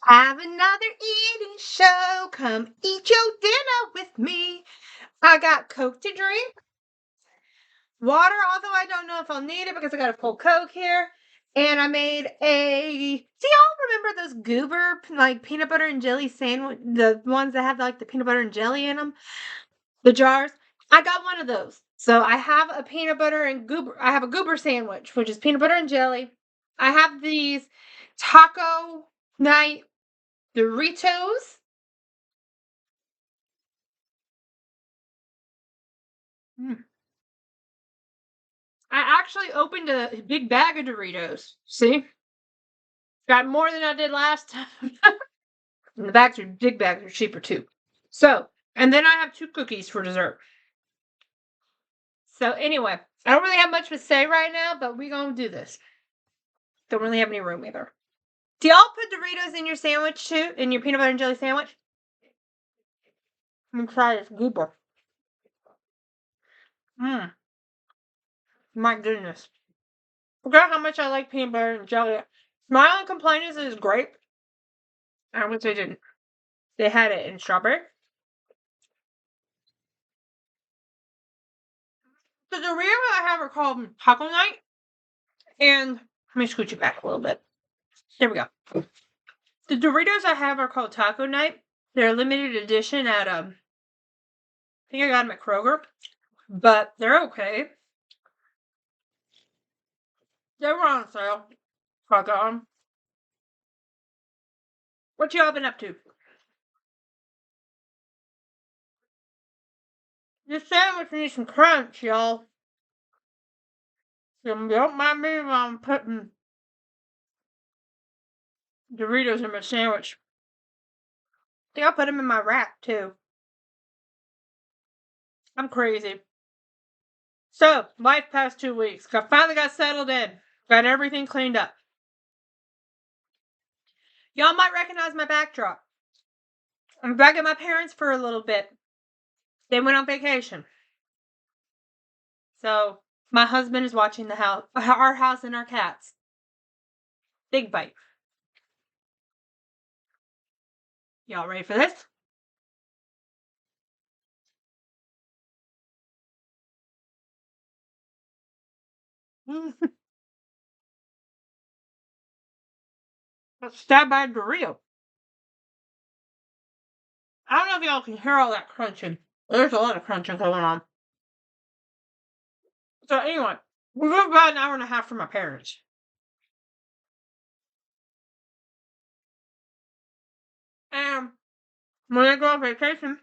Have another eating show. Come eat your dinner with me. I got Coke to drink, water, although I don't know if I'll need it because I got a full Coke here. And I made a. Do y'all remember those Goober like peanut butter and jelly sandwich? The ones that have like the peanut butter and jelly in them, the jars. I got one of those. So I have a peanut butter and Goober. I have a Goober sandwich, which is peanut butter and jelly. I have these taco night Doritos. Mm. I actually opened a big bag of Doritos. See? Got more than I did last time. And the big bags are cheaper too. So, and then I have 2 cookies for dessert. So anyway, I don't really have much to say right now, but we're gonna do this. Don't really have any room either. Do y'all put Doritos in your sandwich too? In your peanut butter and jelly sandwich? I'm try this Goober. Mmm. My goodness. Forgot how much I like peanut butter and jelly. My only complaint is it's grape. I wish they didn't. They had it in strawberry. The Doritos I have are called Taco Night. And let me scooch it back a little bit. There we go. The Doritos I have are called Taco Night. They're limited edition at I think I got them at Kroger. But they're okay. They were on sale. So I got them. What y'all been up to? This sandwich needs some crunch, y'all. So don't mind me if I'm putting Doritos in my sandwich. I think I'll put them in my wrap too. I'm crazy. So, life past 2 weeks. I finally got settled in. Got everything cleaned up. Y'all might recognize my backdrop. I'm back at my parents for a little bit. They went on vacation. So, my husband is watching the house, our house and our cats. Big bite. Y'all ready for this? Let's stab by Dorito. I don't know if y'all can hear all that crunching. There's a lot of crunching going on. So anyway, we drove about an hour and a half from my parents. And when they go on vacation,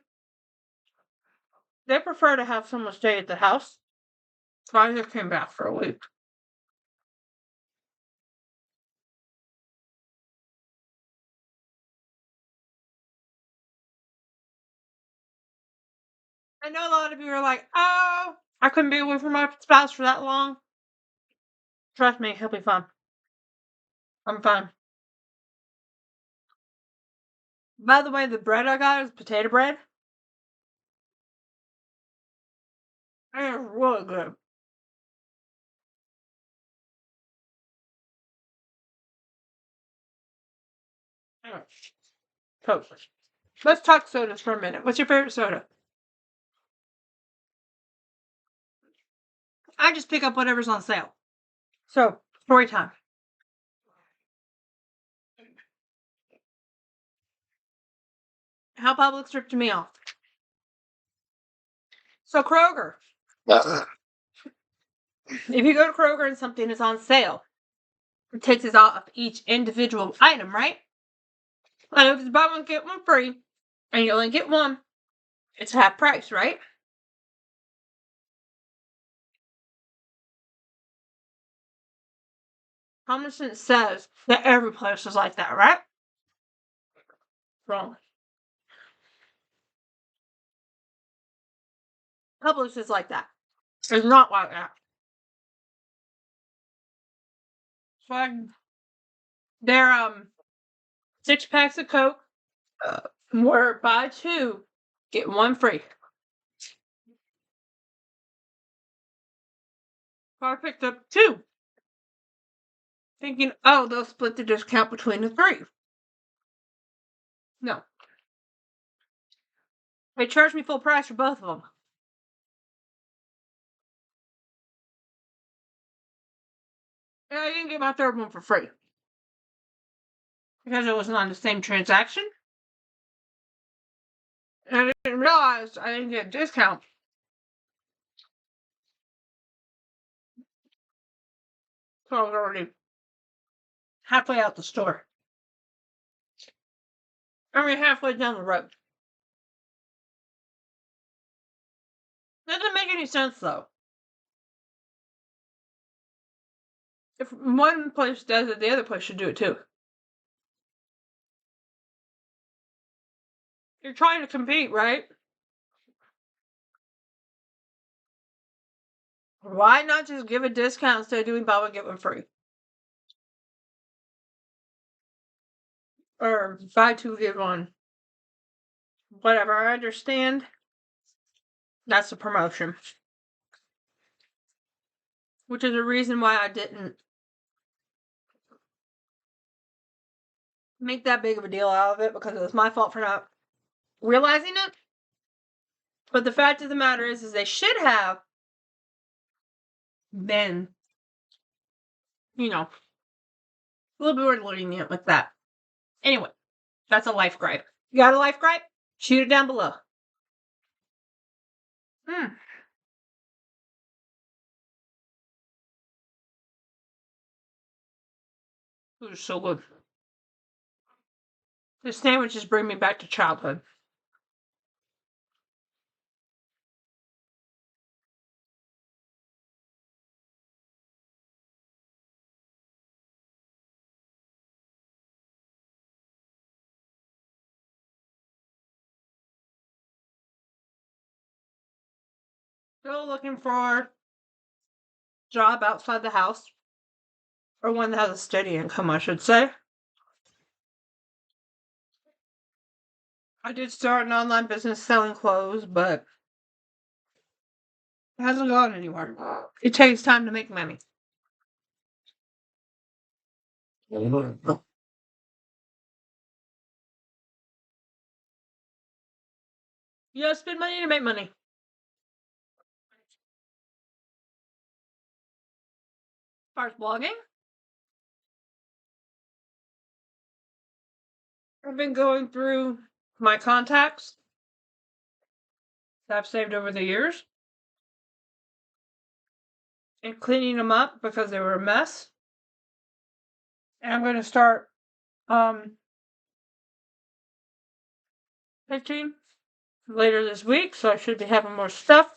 they prefer to have someone stay at the house. So I just came back for a week. I know a lot of you are like, oh, I couldn't be away from my spouse for that long. Trust me, he'll be fine. I'm fine. By the way, the bread I got is potato bread. And it's really good. Mm. Coke. Let's talk sodas for a minute. What's your favorite soda? I just pick up whatever's on sale. So, story time. How Publix ripped me off. So Kroger. If you go to Kroger and something is on sale, it takes it off each individual item, right? And if it's buy one, get one free, and you only get one, it's half price, right? Common sense says that every place is like that, right? Wrong. Publix is like that. It's not like that. So they're 6 packs of Coke were buy 2, get 1 free. So I picked up 2. Thinking, oh, they'll split the discount between the 3. No. They charged me full price for both of them. And I didn't get my third one for free. Because it wasn't on the same transaction. And I didn't realize I didn't get a discount. So I was already halfway out the store. I mean, halfway down the road. Doesn't make any sense, though. If one place does it, the other place should do it too. You're trying to compete, right? Why not just give a discount instead of doing buy one, get one free? Or buy two, get one. Whatever, I understand. That's a promotion. Which is a reason why I didn't make that big of a deal out of it, because it was my fault for not realizing it. But the fact of the matter is they should have been, a little bit more lenient with that. Anyway, that's a life gripe. You got a life gripe? Shoot it down below. It was so good. The sandwiches bring me back to childhood. Still looking for a job outside the house. Or one that has a steady income, I should say. I did start an online business selling clothes, but it hasn't gone anywhere. It takes time to make money. You gotta spend money to make money. As far as blogging, I've been going through my contacts that I've saved over the years and cleaning them up because they were a mess. And I'm going to start pitching later this week, so I should be having more stuff.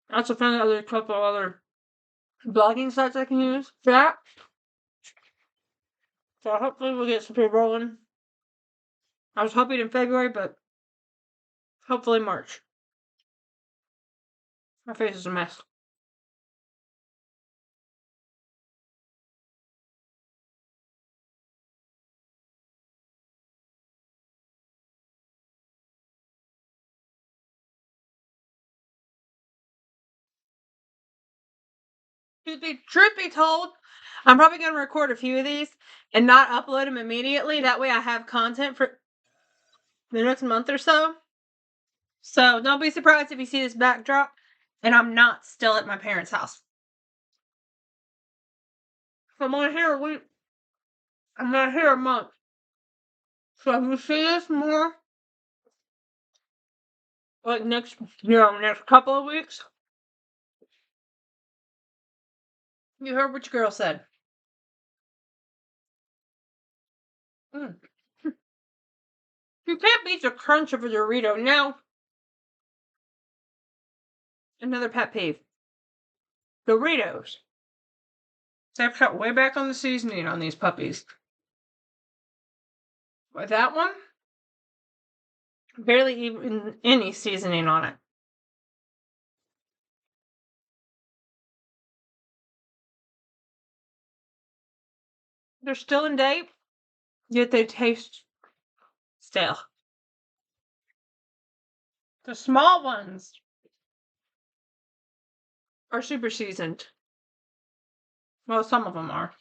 I also found a couple other blogging sites I can use for that. So hopefully we'll get some people rolling. I was hoping in February, but hopefully March. My face is a mess. Truth be told, I'm probably going to record a few of these and not upload them immediately. That way I have content for the next month or so. So don't be surprised if you see this backdrop and I'm not still at my parents' house. So I'm only here a week. I'm not here a month. So if you see this more, like next couple of weeks, you heard what your girl said. You can't beat the crunch of a Dorito. Now, another pet peeve. Doritos. They've cut way back on the seasoning on these puppies. But that one, barely even any seasoning on it. They're still in date, yet they taste stale. The small ones are super seasoned. Well, some of them are.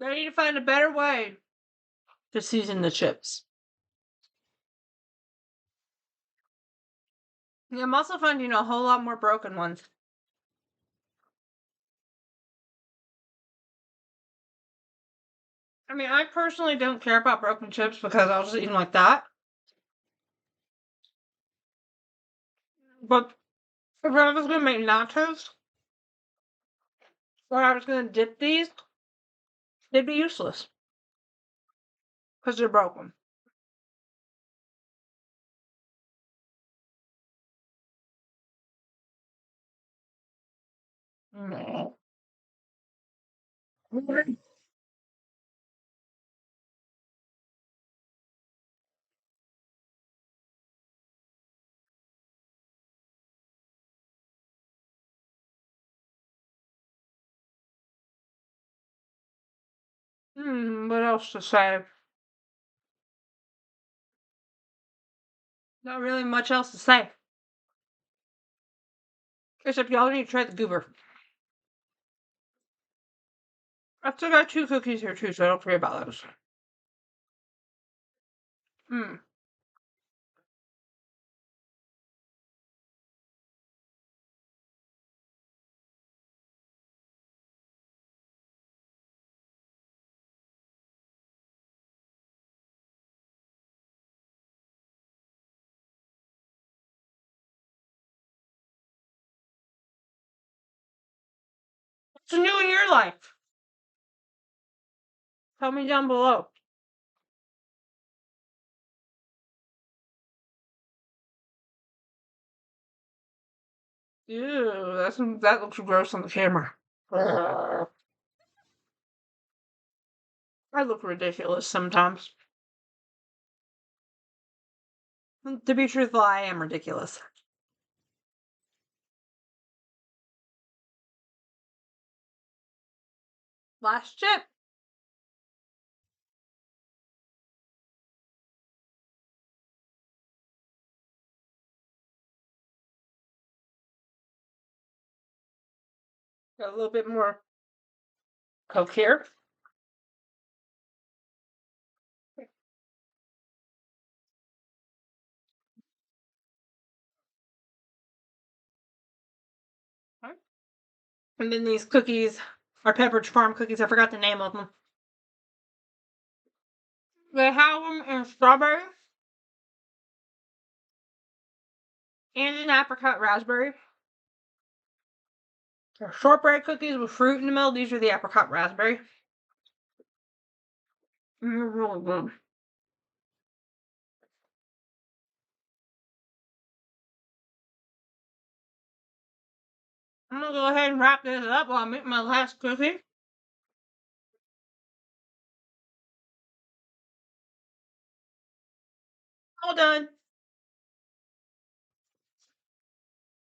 They need to find a better way to season the chips. Yeah, I'm also finding a whole lot more broken ones. I mean, I personally don't care about broken chips because I'll just eat them like that. But if I was gonna make nachos, or I was gonna dip these, they'd be useless because they're broken. No. What else to say? Not really much else to say. Except y'all need to try the goober. I still got 2 cookies here too, so don't forget about those. Mmm. What's new in your life? Tell me down below. Ew, that looks gross on the camera. I look ridiculous sometimes. To be truthful, I am ridiculous. Last chip. Got a little bit more Coke here. And then these cookies are Pepperidge Farm cookies. I forgot the name of them. They have them in strawberry and in apricot raspberry. They're shortbread cookies with fruit in the middle. These are the apricot raspberry. They're really good. I'm gonna go ahead and wrap this up while I make my last cookie. All done.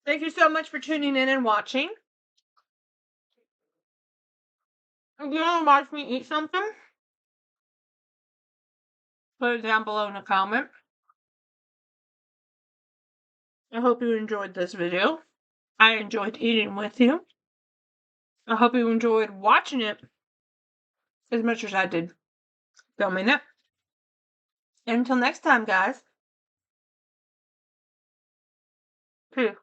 Thank you so much for tuning in and watching. If you want to watch me eat something, put it down below in a comment. I hope you enjoyed this video. I enjoyed eating with you. I hope you enjoyed watching it as much as I did filming it. And until next time, guys. Peace.